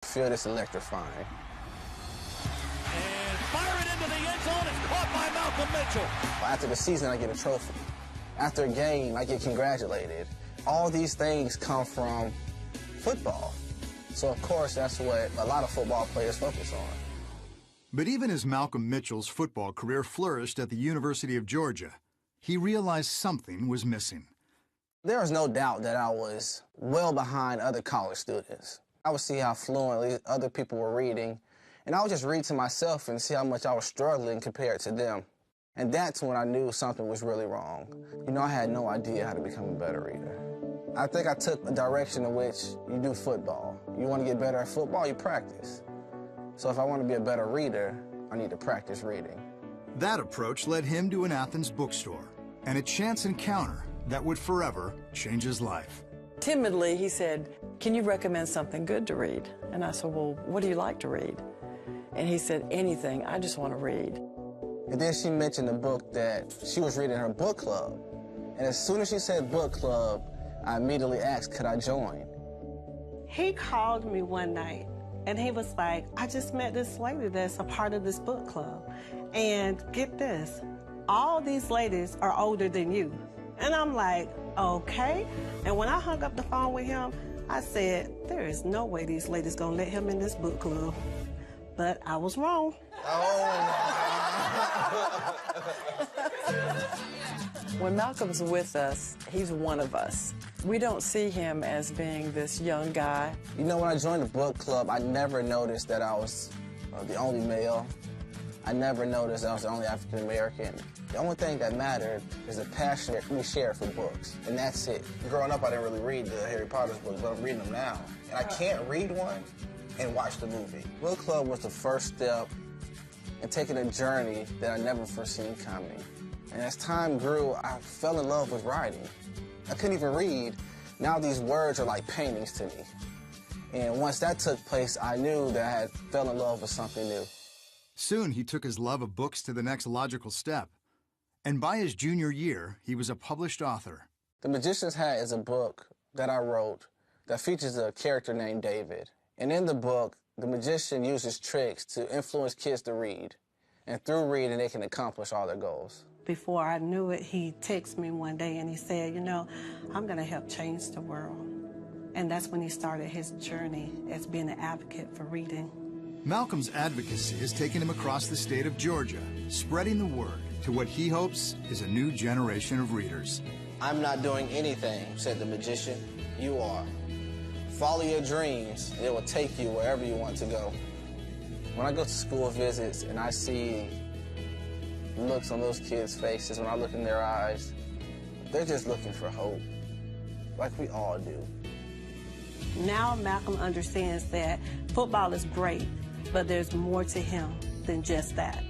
Field is electrifying. And fire it into the end zone. It's caught by Malcolm Mitchell. After the season, I get a trophy. After a game, I get congratulated. All these things come from football. So, of course, that's what a lot of football players focus on. But even as Malcolm Mitchell's football career flourished at the University of Georgia, he realized something was missing. There was no doubt that I was well behind other college students. I would see how fluently other people were reading, and I would just read to myself and see how much I was struggling compared to them. And that's when I knew something was really wrong. You know, I had no idea how to become a better reader. I think I took a direction in which you do football. You want to get better at football, you practice. So if I want to be a better reader, I need to practice reading. That approach led him to an Athens bookstore and a chance encounter that would forever change his life. Timidly, he said, "Can you recommend something good to read?" And I said, "Well, what do you like to read?" And he said, "Anything, I just want to read." And then she mentioned a book that she was reading in her book club. And as soon as she said book club, I immediately asked, could I join? He called me one night, and he was like, "I just met this lady that's a part of this book club. And get this, all these ladies are older than you." And I'm like, okay. And when I hung up the phone with him, I said, there is no way these ladies gonna let him in this book club. But I was wrong. When Malcolm's with us, he's one of us. We don't see him as being this young guy. You know, when I joined the book club, I never noticed that I was the only male. I never noticed I was the only African American. The only thing that mattered is the passion that we share for books, and that's it. Growing up, I didn't really read the Harry Potter's books, but I'm reading them now. And I can't read one and watch the movie. Book club was the first step in taking a journey that I never foreseen coming. And as time grew, I fell in love with writing. I couldn't even read. Now these words are like paintings to me. And once that took place, I knew that I had fell in love with something new. Soon, he took his love of books to the next logical step. And by his junior year, he was a published author. The Magician's Hat is a book that I wrote that features a character named David. And in the book, the magician uses tricks to influence kids to read. And through reading, they can accomplish all their goals. Before I knew it, he texted me one day and he said, you know, I'm gonna help change the world. And that's when he started his journey as being an advocate for reading. Malcolm's advocacy has taken him across the state of Georgia, spreading the word to what he hopes is a new generation of readers. I'm not doing anything, said the magician. You are. Follow your dreams, and it will take you wherever you want to go. When I go to school visits and I see looks on those kids' faces, when I look in their eyes, they're just looking for hope, like we all do. Now Malcolm understands that football is great, but there's more to him than just that.